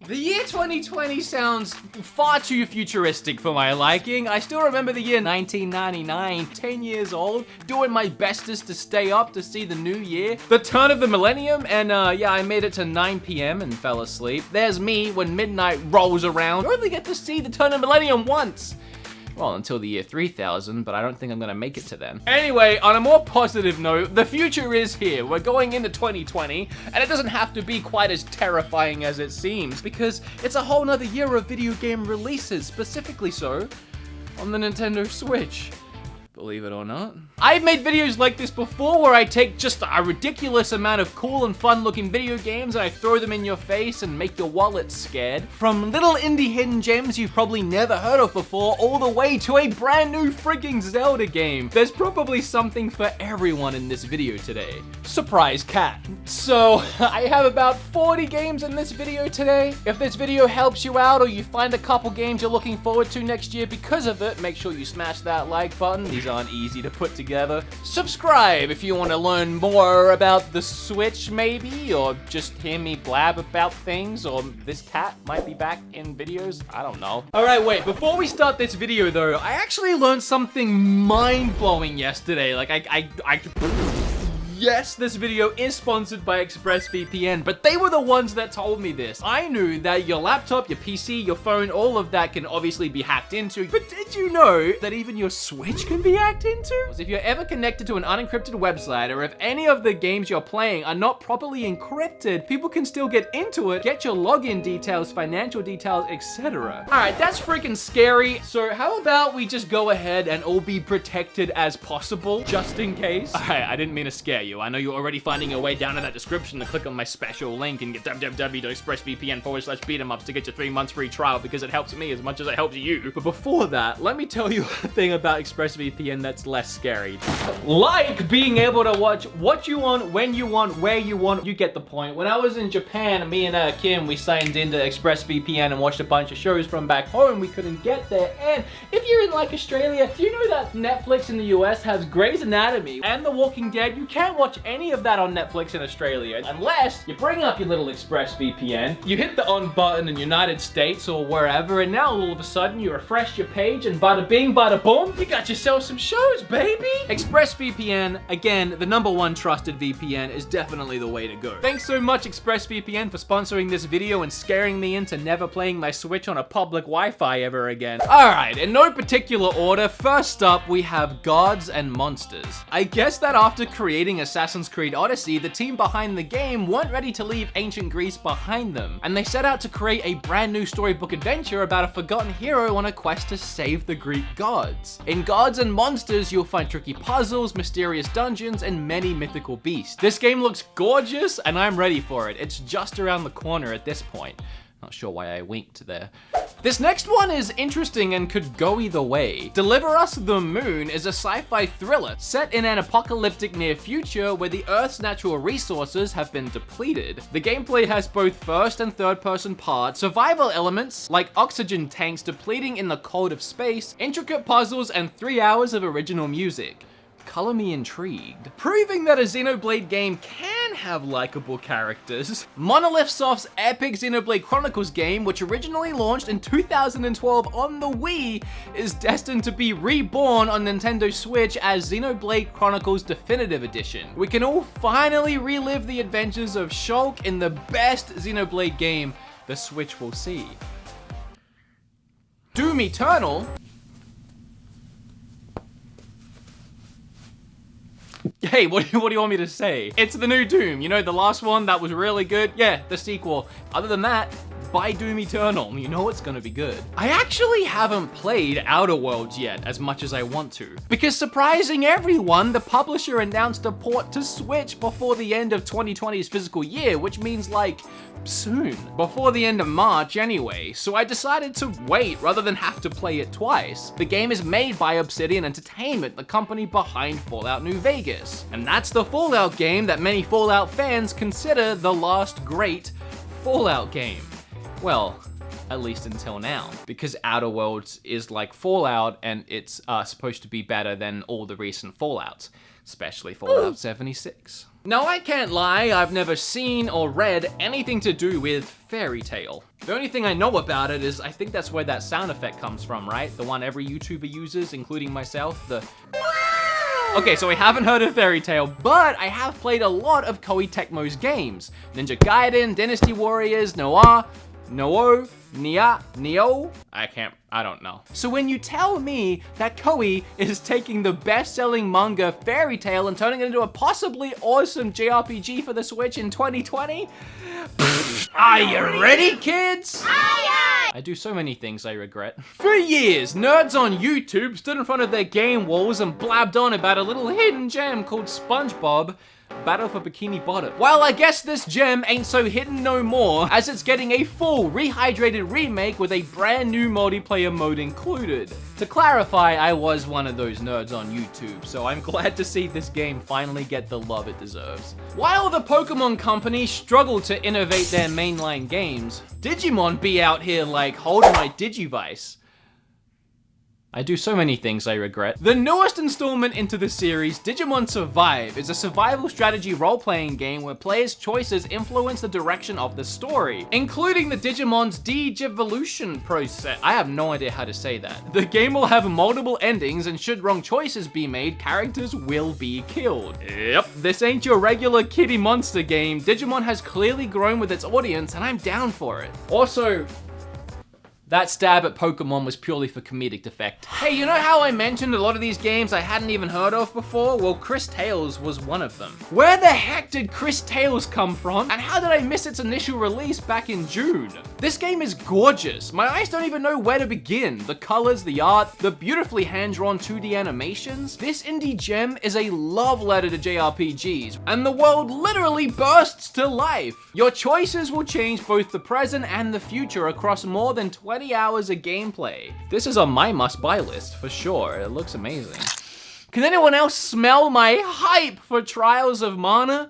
The year 2020 sounds far too futuristic for my liking. I still remember the year 1999, 10 years old, doing my bestest to stay up to see the new year. The turn of the millennium, and yeah, I made it to 9 p.m. and fell asleep. There's me when midnight rolls around. You only get to see the turn of millennium once. Well, until the year 3000, but I don't think I'm gonna make it to then. Anyway, on a more positive note, the future is here. We're going into 2020, and it doesn't have to be quite as terrifying as it seems, because it's a whole nother year of video game releases, specifically so on the Nintendo Switch. Believe it or not. I've made videos like this before where I take just a ridiculous amount of cool and fun looking video games and I throw them in your face and make your wallet scared. From little indie hidden gems you've probably never heard of before, all the way to a brand new freaking Zelda game. There's probably something for everyone in this video today. Surprise cat. So, I have about 40 games in this video today. If this video helps you out or you find a couple games you're looking forward to next year because of it, make sure you smash that like button. These aren't easy to put together. Subscribe if you want to learn more about the Switch maybe, or just hear me blab about things, or this cat might be back in videos, I don't know. Alright, wait, before we start this video though, I actually learned something mind-blowing yesterday. Like, Yes, this video is sponsored by ExpressVPN, but they were the ones that told me this. I knew that your laptop, your PC, your phone, all of that can obviously be hacked into, but did you know that even your Switch can be hacked into? If you're ever connected to an unencrypted website, or if any of the games you're playing are not properly encrypted, people can still get into it, get your login details, financial details, etc. Alright, that's freaking scary. So how about we just go ahead and all be protected as possible, just in case? Alright, I didn't mean to scare you. I know you're already finding your way down to that description to click on my special link and get www.expressvpn/beatemups to get your 3 months free trial because it helps me as much as it helps you. But before that, let me tell you a thing about ExpressVPN that's less scary. Like being able to watch what you want, when you want, where you want. You get the point. When I was in Japan, me and Kim, we signed into ExpressVPN and watched a bunch of shows from back home. We couldn't get there. And if you're in like Australia, do you know that Netflix in the US has Grey's Anatomy and The Walking Dead? You can't watch any of that on Netflix in Australia unless you bring up your little ExpressVPN, you hit the on button in United States or wherever, and now all of a sudden you refresh your page and bada bing bada boom, you got yourself some shows, baby! ExpressVPN, again, the #1 trusted VPN, is definitely the way to go. Thanks so much ExpressVPN for sponsoring this video and scaring me into never playing my Switch on a public Wi-Fi ever again. Alright, in no particular order, first up we have Gods and Monsters. I guess that after creating Assassin's Creed Odyssey, the team behind the game weren't ready to leave ancient Greece behind them, and they set out to create a brand new storybook adventure about a forgotten hero on a quest to save the Greek gods. In Gods and Monsters, you'll find tricky puzzles, mysterious dungeons, and many mythical beasts. This game looks gorgeous, and I'm ready for it. It's just around the corner at this point. Not sure why I winked there. This next one is interesting and could go either way. Deliver Us the Moon is a sci-fi thriller set in an apocalyptic near future where the Earth's natural resources have been depleted. The gameplay has both first and third person parts, survival elements like oxygen tanks depleting in the cold of space, intricate puzzles, and 3 hours of original music. Color me intrigued. Proving that a Xenoblade game can have likable characters, Monolith Soft's epic Xenoblade Chronicles game, which originally launched in 2012 on the Wii, is destined to be reborn on Nintendo Switch as Xenoblade Chronicles Definitive Edition. We can all finally relive the adventures of Shulk in the best Xenoblade game the Switch will see. Doom Eternal. Hey, what do you want me to say? It's the new Doom. You know, the last one that was really good? Yeah, the sequel. Other than that, buy Doom Eternal. You know it's gonna be good. I actually haven't played Outer Worlds yet as much as I want to, because surprising everyone, the publisher announced a port to Switch before the end of 2020's fiscal year, which means like soon. Before the end of March anyway, so I decided to wait rather than have to play it twice. The game is made by Obsidian Entertainment, the company behind Fallout New Vegas. And that's the Fallout game that many Fallout fans consider the last great Fallout game. Well, at least until now, because Outer Worlds is like Fallout and it's supposed to be better than all the recent Fallouts, especially Fallout 76. Now, I can't lie, I've never seen or read anything to do with Fairy Tail. The only thing I know about it is I think that's where that sound effect comes from, right? The one every YouTuber uses, including myself, the... Okay, so I haven't heard of Fairy Tail, but I have played a lot of Koei Tecmo's games. Ninja Gaiden, Dynasty Warriors, Noah, Noo, Nia, Neo? I don't know. So when you tell me that Koei is taking the best-selling manga Fairy Tail and turning it into a possibly awesome JRPG for the Switch in 2020, are you ready, kids? I do so many things I regret. For years, nerds on YouTube stood in front of their game walls and blabbed on about a little hidden gem called SpongeBob Battle for Bikini Bottom. Well, I guess this gem ain't so hidden no more, as it's getting a full, rehydrated remake with a brand new multiplayer mode included. To clarify, I was one of those nerds on YouTube, so I'm glad to see this game finally get the love it deserves. While the Pokemon Company struggled to innovate their mainline games, Digimon be out here like, hold my Digivice. I do so many things I regret. The newest installment into the series, Digimon Survive, is a survival strategy role-playing game where players' choices influence the direction of the story, including the Digimon's Digivolution process. I have no idea how to say that. The game will have multiple endings, and should wrong choices be made, characters will be killed. Yep, this ain't your regular kitty monster game. Digimon has clearly grown with its audience, and I'm down for it. Also, that stab at Pokemon was purely for comedic effect. Hey, you know how I mentioned a lot of these games I hadn't even heard of before? Well, Chris Tales was one of them. Where the heck did Chris Tales come from? And how did I miss its initial release back in June? This game is gorgeous. My eyes don't even know where to begin. The colors, the art, the beautifully hand-drawn 2D animations. This indie gem is a love letter to JRPGs, and the world literally bursts to life. Your choices will change both the present and the future across more than 20 hours of gameplay. This is on my must-buy list for sure. It looks amazing. Can anyone else smell my hype for Trials of Mana?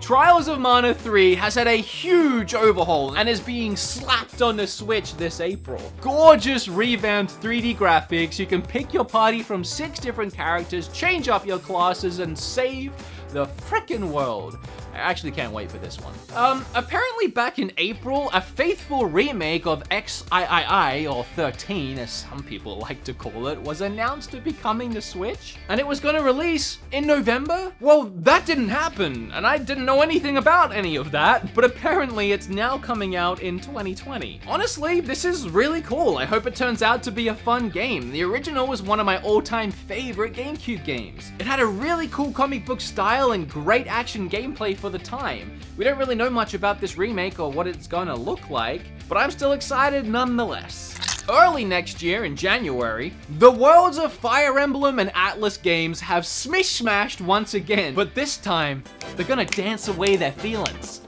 Trials of Mana 3 has had a huge overhaul and is being slapped on the Switch this April. Gorgeous revamped 3D graphics, you can pick your party from 6 different characters, change up your classes, and save the frickin' world. I actually can't wait for this one. Apparently back in April, a faithful remake of XIII, or 13 as some people like to call it, was announced to be coming to Switch, and it was gonna release in November? Well, that didn't happen, and I didn't know anything about any of that, but apparently it's now coming out in 2020. Honestly, this is really cool. I hope it turns out to be a fun game. The original was one of my all-time favorite GameCube games. It had a really cool comic book style and great action gameplay for the time. We don't really know much about this remake or what it's gonna look like, but I'm still excited nonetheless. Early next year, in January, the worlds of Fire Emblem and Atlas games have smash-smashed once again, but this time, they're gonna dance away their feelings.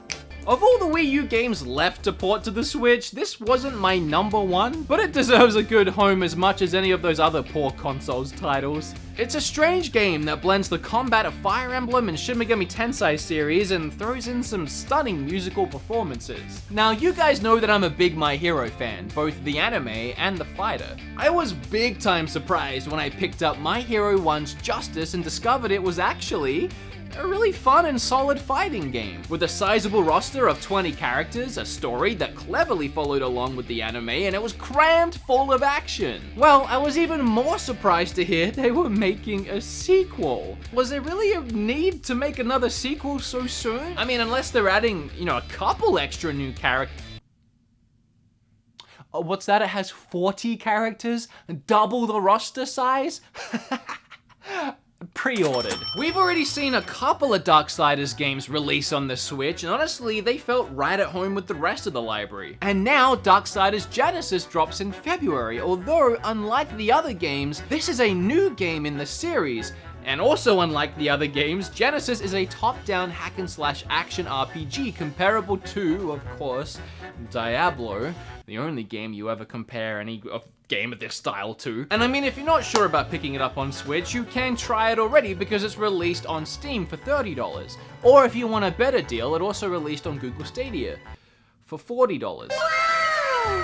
Of all the Wii U games left to port to the Switch, this wasn't my #1, but it deserves a good home as much as any of those other poor consoles titles. It's a strange game that blends the combat of Fire Emblem and Shin Megami Tensei series and throws in some stunning musical performances. Now, you guys know that I'm a big My Hero fan, both the anime and the fighter. I was big time surprised when I picked up My Hero 1's Justice and discovered it was actually a really fun and solid fighting game, with a sizable roster of 20 characters, a story that cleverly followed along with the anime, and it was crammed full of action. Well, I was even more surprised to hear they were making a sequel. Was there really a need to make another sequel so soon? I mean, unless they're adding, a couple extra new characters. Oh, what's that? It has 40 characters? Double the roster size? Pre-ordered. We've already seen a couple of Darksiders games release on the Switch, and honestly, they felt right at home with the rest of the library. And now, Darksiders Genesis drops in February, although, unlike the other games, this is a new game in the series. And also, unlike the other games, Genesis is a top-down hack-and-slash action RPG comparable to, of course, Diablo, the only game you ever compare any game of this style to. And I mean, if you're not sure about picking it up on Switch, you can try it already because it's released on Steam for $30. Or if you want a better deal, it also released on Google Stadia for $40.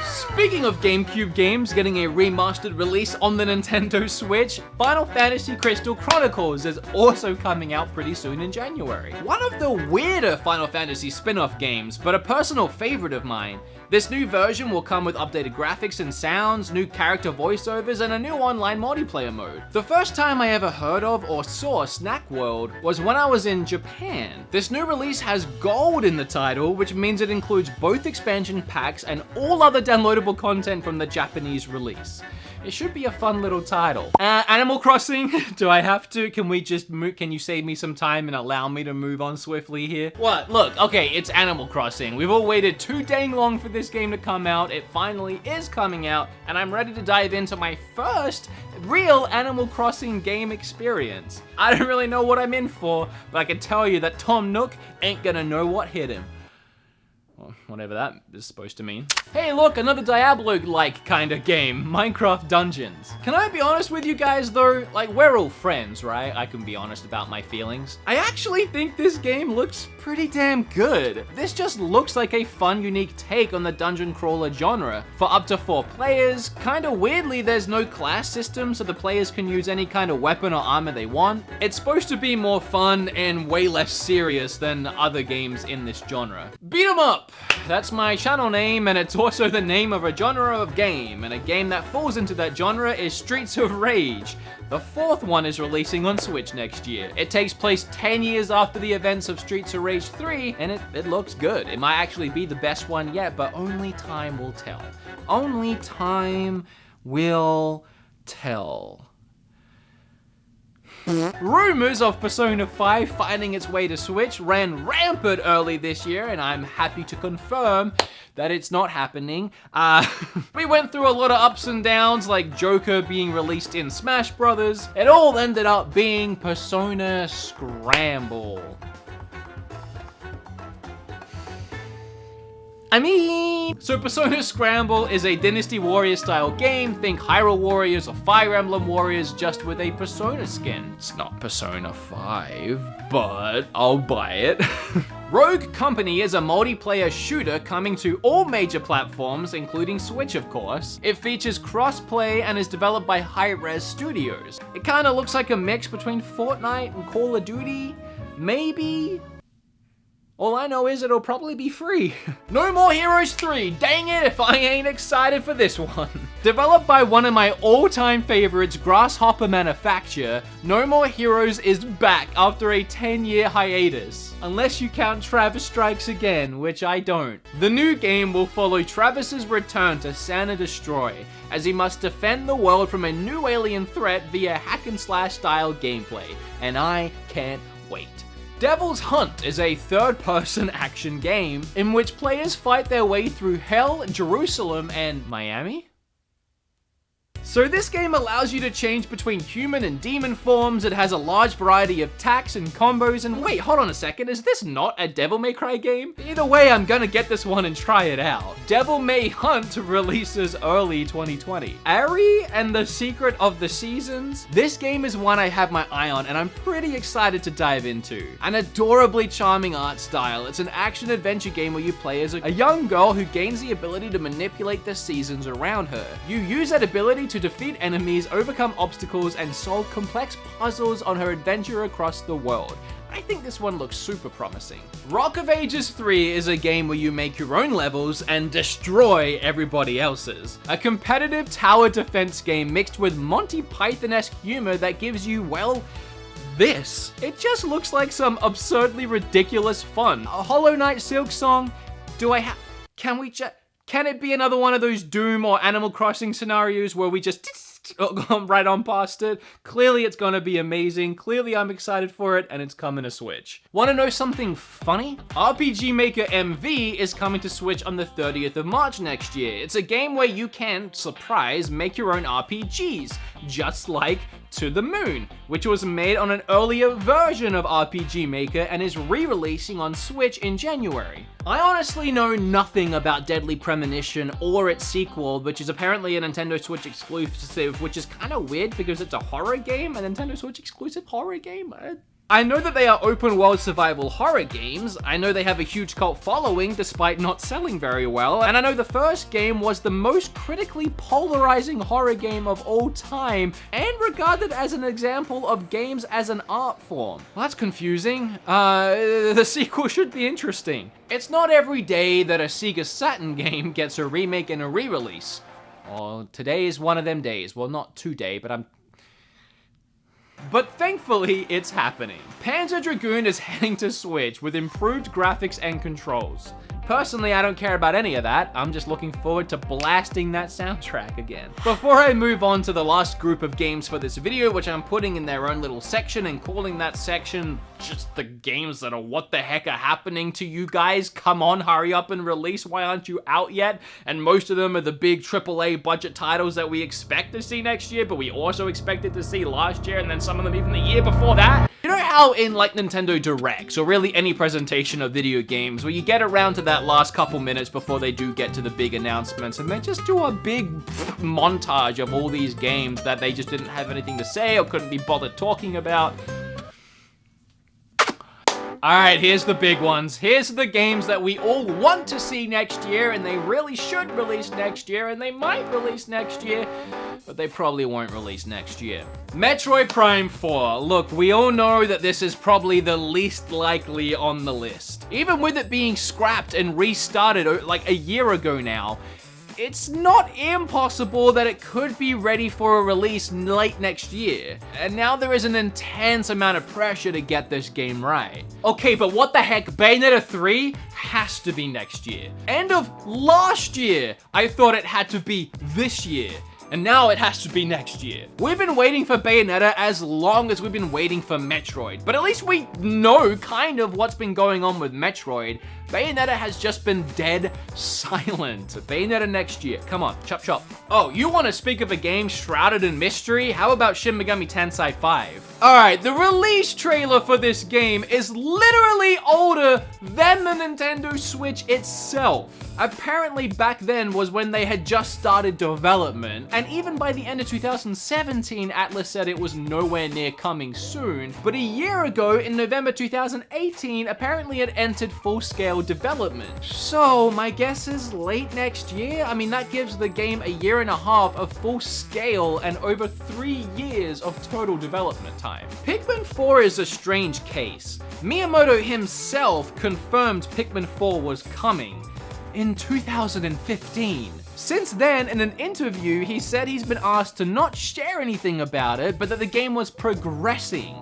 Speaking of GameCube games getting a remastered release on the Nintendo Switch, Final Fantasy Crystal Chronicles is also coming out pretty soon in January. One of the weirder Final Fantasy spin-off games, but a personal favorite of mine. This new version will come with updated graphics and sounds, new character voiceovers, and a new online multiplayer mode. The first time I ever heard of or saw Snack World was when I was in Japan. This new release has gold in the title, which means it includes both expansion packs and all other downloadable content from the Japanese release. It should be a fun little title. Animal Crossing, do I have to? Can we just move? Can you save me some time and allow me to move on swiftly here? What? Look, okay, it's Animal Crossing. We've all waited too dang long for this game to come out. It finally is coming out, and I'm ready to dive into my first real Animal Crossing game experience. I don't really know what I'm in for, but I can tell you that Tom Nook ain't gonna know what hit him. Well, whatever that is supposed to mean. Hey look, another Diablo-like kind of game, Minecraft Dungeons. Can I be honest with you guys though? Like, we're all friends, right? I can be honest about my feelings. I actually think this game looks pretty damn good. This just looks like a fun, unique take on the dungeon crawler genre. For up to 4 players, kinda weirdly there's no class system, so the players can use any kind of weapon or armor they want. It's supposed to be more fun and way less serious than other games in this genre. Beat 'em up! That's my channel name, and it's also the name of a genre of game, and a game that falls into that genre is Streets of Rage. The 4th one is releasing on Switch next year. It takes place 10 years after the events of Streets of Rage 3, and it looks good. It might actually be the best one yet, but only time will tell. Only time will tell. Rumors of Persona 5 finding its way to Switch ran rampant early this year, and I'm happy to confirm that it's not happening. We went through a lot of ups and downs, like Joker being released in Smash Brothers. It all ended up being Persona Scramble. So Persona Scramble is a Dynasty Warrior style game. Think Hyrule Warriors or Fire Emblem Warriors, just with a Persona skin. It's not Persona 5, but I'll buy it. Rogue Company is a multiplayer shooter coming to all major platforms, including Switch of course. It features cross-play and is developed by Hi-Rez Studios. It kinda looks like a mix between Fortnite and Call of Duty, maybe? All I know is it'll probably be free. No More Heroes 3, dang it if I ain't excited for this one. Developed by one of my all-time favorites, Grasshopper Manufacture, No More Heroes is back after a 10-year hiatus. Unless you count Travis Strikes Again, which I don't. The new game will follow Travis's return to Santa Destroy, as he must defend the world from a new alien threat via hack-and-slash style gameplay, and I can't wait. Devil's Hunt is a third-person action game in which players fight their way through Hell, Jerusalem, and Miami? So this game allows you to change between human and demon forms. It has a large variety of attacks and combos, and wait, hold on a second, is this not a Devil May Cry game? Either way, I'm gonna get this one and try it out. Devil May Hunt releases early 2020. Ari and the Secret of the Seasons. This game is one I have my eye on, and I'm pretty excited to dive into. An adorably charming art style. It's an action-adventure game where you play as a young girl who gains the ability to manipulate the seasons around her. You use that ability to defeat enemies, overcome obstacles, and solve complex puzzles on her adventure across the world. I think this one looks super promising. Rock of Ages 3 is a game where you make your own levels and destroy everybody else's. A competitive tower defense game mixed with Monty Python-esque humor that gives you, well, this. It just looks like some absurdly ridiculous fun. A Hollow Knight Silk Song? Can it be another one of those Doom or Animal Crossing scenarios where we just right on past it? Clearly it's gonna be amazing. Clearly I'm excited for it, and it's coming to Switch. Wanna know something funny? RPG Maker MV is coming to Switch on the 30th of March next year. It's a game where you can, surprise, make your own RPGs, just like To the Moon, which was made on an earlier version of RPG Maker and is re-releasing on Switch in January. I honestly know nothing about Deadly Premonition or its sequel, which is apparently a Nintendo Switch exclusive, which is kind of weird because it's a horror game, a Nintendo Switch exclusive horror game. I know that they are open world survival horror games, I know they have a huge cult following despite not selling very well, and I know the first game was the most critically polarizing horror game of all time, and regarded as an example of games as an art form. Well, that's confusing. The sequel should be interesting. It's not every day that a Sega Saturn game gets a remake and a re-release. Well, today is one of them days. Well, not today, but thankfully, it's happening. Panzer Dragoon is heading to Switch with improved graphics and controls. Personally, I don't care about any of that. I'm just looking forward to blasting that soundtrack again. Before I move on to the last group of games for this video, which I'm putting in their own little section and calling that section just the games that are what the heck are happening to you guys? Come on, hurry up and release. Why aren't you out yet? And most of them are the big AAA budget titles that we expect to see next year, but we also expected to see last year, and then some of them even the year before that. You know how in like Nintendo Directs, or really any presentation of video games, where you get around to that last couple minutes before they do get to the big announcements, and they just do a big montage of all these games that they just didn't have anything to say or couldn't be bothered talking about. Alright, here's the big ones. Here's the games that we all want to see next year, and they really should release next year, and they might release next year, but they probably won't release next year. Metroid Prime 4. Look, we all know that this is probably the least likely on the list. Even with it being scrapped and restarted like a year ago now, it's not impossible that it could be ready for a release late next year. And now there is an intense amount of pressure to get this game right. Okay, but what the heck? Bayonetta 3 has to be next year. End of last year, I thought it had to be this year. And now it has to be next year. We've been waiting for Bayonetta as long as we've been waiting for Metroid, but at least we know kind of what's been going on with Metroid. Bayonetta has just been dead silent. Bayonetta next year. Come on, chop chop. Oh, you want to speak of a game shrouded in mystery? How about Shin Megami Tensei 5? Alright, the release trailer for this game is literally older than the Nintendo Switch itself. Apparently back then was when they had just started development, and even by the end of 2017, Atlus said it was nowhere near coming soon. But a year ago, in November 2018, apparently it entered full-scale development. So my guess is late next year? I mean, that gives the game a year and a half of full scale and over 3 years of total development time. Pikmin 4 is a strange case. Miyamoto himself confirmed Pikmin 4 was coming in 2015. Since then, in an interview, he said he's been asked to not share anything about it, but that the game was progressing.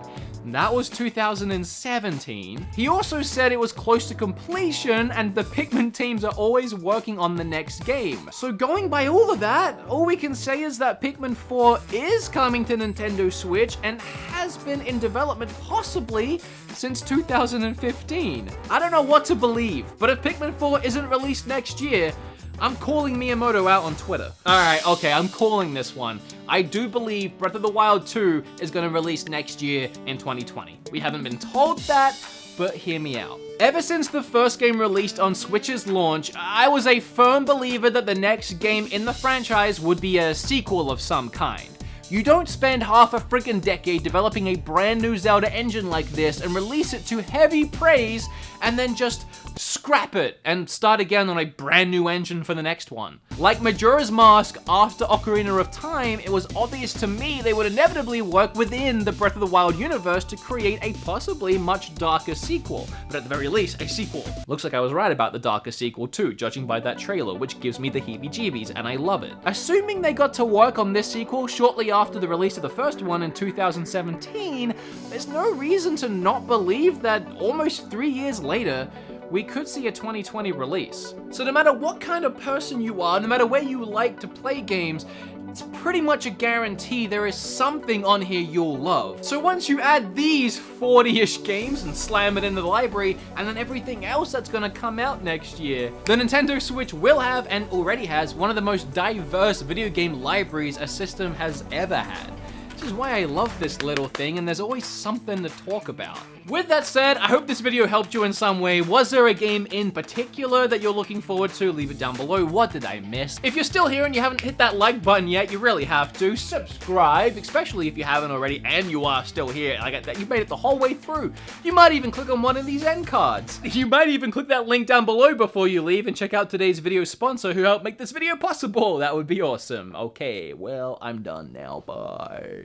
That was 2017. He also said it was close to completion and the Pikmin teams are always working on the next game. So going by all of that, all we can say is that Pikmin 4 is coming to Nintendo Switch and has been in development possibly since 2015. I don't know what to believe, but if Pikmin 4 isn't released next year, I'm calling Miyamoto out on Twitter. Alright, okay, I'm calling this one. I do believe Breath of the Wild 2 is going to release next year in 2020. We haven't been told that, but hear me out. Ever since the first game released on Switch's launch, I was a firm believer that the next game in the franchise would be a sequel of some kind. You don't spend half a freaking decade developing a brand new Zelda engine like this and release it to heavy praise and then just scrap it and start again on a brand new engine for the next one. Like Majora's Mask after Ocarina of Time, it was obvious to me they would inevitably work within the Breath of the Wild universe to create a possibly much darker sequel, but at the very least, a sequel. Looks like I was right about the darker sequel too, judging by that trailer, which gives me the heebie-jeebies, and I love it. Assuming they got to work on this sequel shortly after the release of the first one in 2017, there's no reason to not believe that almost 3 years later, we could see a 2020 release. So no matter what kind of person you are, no matter where you like to play games, it's pretty much a guarantee there is something on here you'll love. So once you add these 40-ish games and slam it into the library, and then everything else that's gonna come out next year, the Nintendo Switch will have, and already has, one of the most diverse video game libraries a system has ever had. Which is why I love this little thing, and there's always something to talk about. With that said, I hope this video helped you in some way. Was there a game in particular that you're looking forward to? Leave it down below. What did I miss? If you're still here and you haven't hit that like button yet, you really have to. Subscribe, especially if you haven't already and you are still here. Like that, you made it the whole way through. You might even click on one of these end cards. You might even click that link down below before you leave and check out today's video sponsor who helped make this video possible. That would be awesome. Okay, well, I'm done now. Bye.